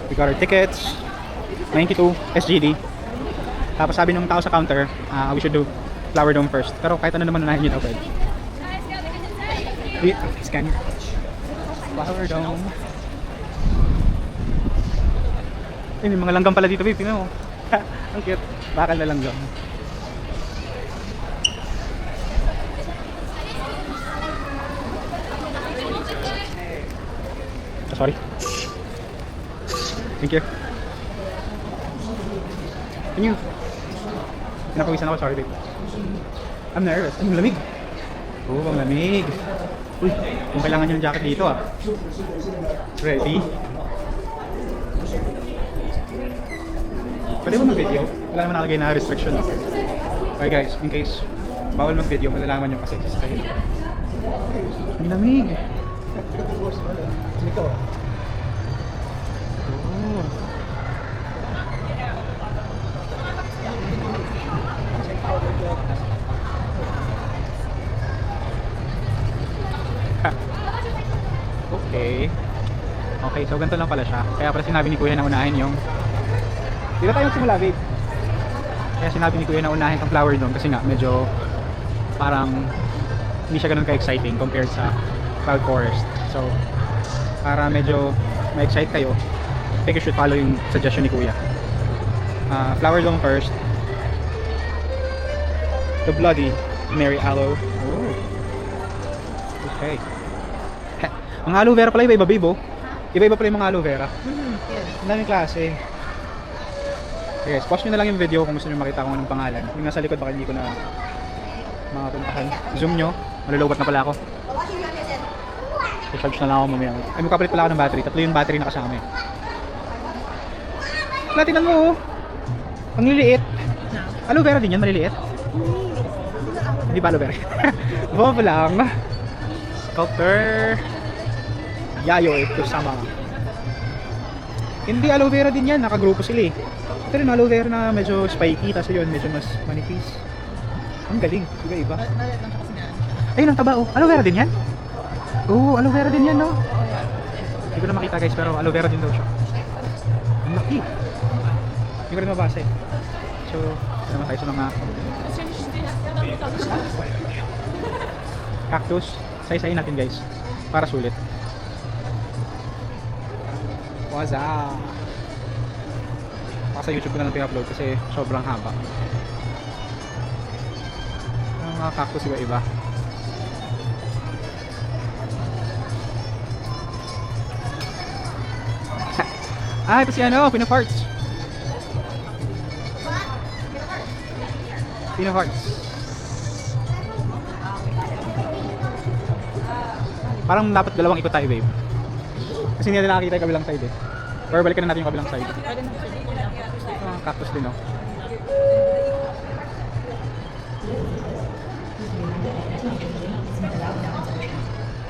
We got our tickets. 92 SGD. Tapos sabi nung tao sa counter, we should do Flower Dome first. Pero kahit ano naman unahin yun, okay. Scan. Flower Dome. Ay, may mga langgam pala dito, babe. Tingnan mo. Ang cute. Bakal na langgam. Sorry. Thank you. Can you? Pinapawisan ako, sorry babe. I'm nervous. Ay, ang lamig. Oo, ang lamig. Uy, kung kailangan nyo ng jacket dito ah. Ready? Pwede mo mag-video? Wala naman nakalagay na restriction. Okay guys, in case bawal mag-video, malalaman nyo kasi sasakay. Ang lamig. Ito. Oh. Okay. Okay, so ganito lang pala siya. Kaya pala sinabi ni Kuya na unahin yung... Di ba tayo magsimula, babe? Kaya sinabi ni Kuya na unahin ang Flower Dome kasi nga medyo parang hindi siya ganun ka-exciting compared sa Cloud Forest. So, para medyo ma-excite kayo, I think you should follow yung suggestion ni Kuya. Flower Dome first. The Bloody Mary Aloe. Oh. Okay. Ang aloe vera pala iba-iba, babe, oh. Iba-iba pala yung mga aloe vera. Ang daming klase. Okay guys, pause nyo na lang yung video kung gusto nyo makita kung anong pangalan. Yung nasa likod baka hindi ko na makapuntahan. Zoom nyo, malulowbat na pala ako. I-charge na lang ako mamaya. Ay, magkapalit pala ako ng battery. Tatlo yung battery na kasama eh. Tingnan mo oh. Ang liliit. Aloe vera din yan, maliliit. Hindi ba aloe vera? Bob lang. Sculptor Yayoy Kusama. Hindi aloe vera din yan, nakagrupo sila eh. Ito rin aloe vera na medyo spiky, tapos yun medyo mas manipis. Ang galing, iba-iba. Ayun ang taba oh, aloe vera din yan? Oo, aloe vera din yan no? Hindi ko na makita guys, pero aloe vera din daw siya. Ang laki. Hindi ko rin mabasa eh. So, naman tayo sa mga cactus. Say-sayin natin guys, para sulit. Waza! Baka sa YouTube ko na lang ito i-upload kasi sobrang haba. Ang mga cactus iba-iba. Ito si ano, Pinafarts. Pinafarts. Parang dapat dalawang ikot tayo, babe. Kasi hindi natin nakakita yung kabilang side eh. Or balikan na natin yung kabilang side. Cactus din, no?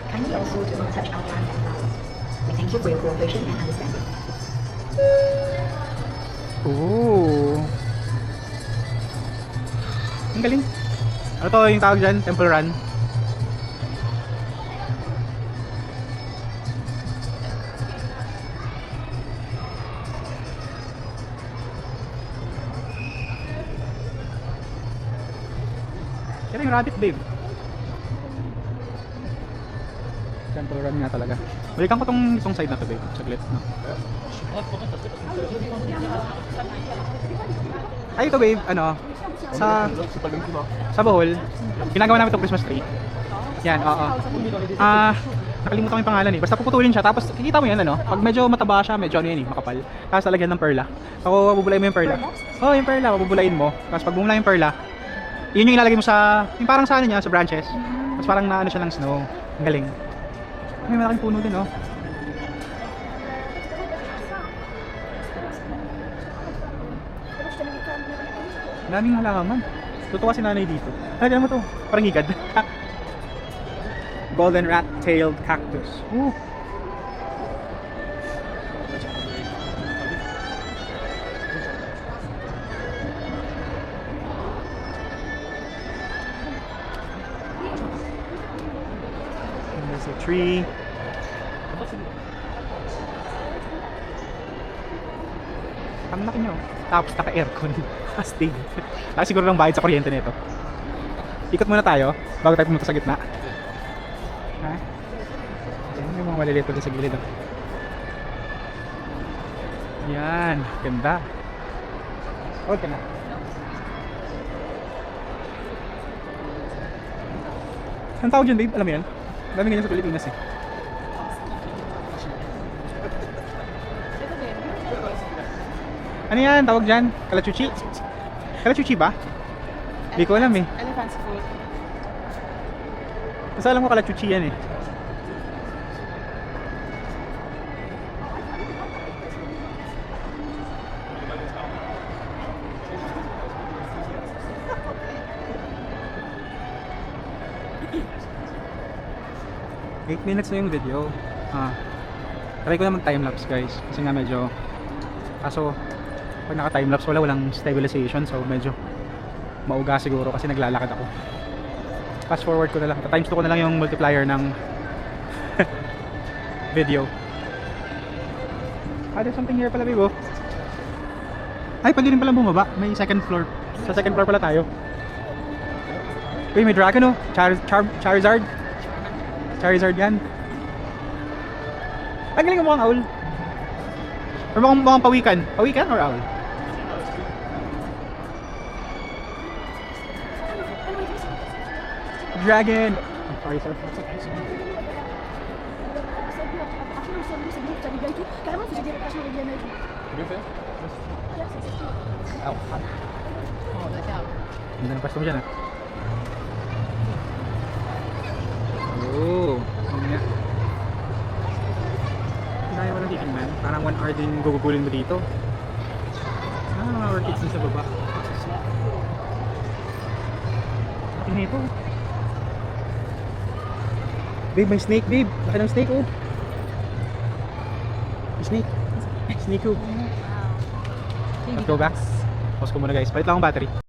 Can you also do not touch our plants and flowers? We thank you for your cooperation and understanding. Ooh. Ang galing. Ano to yung tawag dyan? Temple Run. Kaya yung rabbit, babe. Temple Run nga talaga. Balikan ko tong side na to, babe. Saglit, no? Ay, ito, babe. Ano? Sa Bohol, ginagawa namin itong Christmas tree. Yan, oo. Nakalimutan ko yung pangalan eh. Basta puputulin siya, tapos kikita mo yan, ano? Pag medyo mataba siya, medyo ano yan eh, makapal. Tapos lalagyan ng perla. Ako, bubulayin mo yung perla. Oh, yung perla, bubulayin mo. Tapos pag bumula yung perla, yun yung ilalagay mo sa, yung parang sa ano niya, sa branches. Tapos parang naano siya ng snow. Ang galing. May malaking puno din, oh. Daming halaman. Tutuwa si nanay dito. Ay, ano mo to? Parang higad. Golden rat-tailed cactus. Ooh. And there's a tree. Ang laki nyo. Tapos naka-aircon. Astig. Laki siguro ng bayad sa kuryente nito. Ikot muna tayo bago tayo pumunta sa gitna. Ha? Ayan, may mga maliliit ulit sa gilid. Oh. Yan. Ganda. Hold ka na. Anong tawag dyan, babe? Alam mo yan? Daming ganyan sa Pilipinas eh. Ano yan? Tawag dyan? Kalachuchi? Kalachuchi ba? Hindi ko alam eh. Elephant's foot. Basta alam ko kalachuchi yan eh. Eight minutes na yung video. Try ko na mag-timelapse guys. Kasi nga medyo... Kaso, pag naka-timelapse walang stabilization. So medyo mauga siguro kasi naglalakad ako. Fast forward ko na lang. Times 2 ko na lang yung multiplier ng video. There's something here pala, babe. Ay, pwede rin pala bumaba. May second floor. Sa second floor pala tayo. Uy, may dragon oh. Charizard. Charizard yan. Ang galing mo mukhang owl. Or mukhang pawikan. Pawikan or owl? Dragon! I'm sorry, sir. Ow. Ganda ng pasto mo dyan, ah. Oo. Ano nga. Kaya mo lang titingnan. Parang 1 hour din gugugulin mo dito. Mga orchids din sa baba. Tingnan ito. Babe, may snake, babe. Laki ng snake, oh. May snake. Snake, oh. Let's go back. Pause ko muna guys. Palit lang akong battery.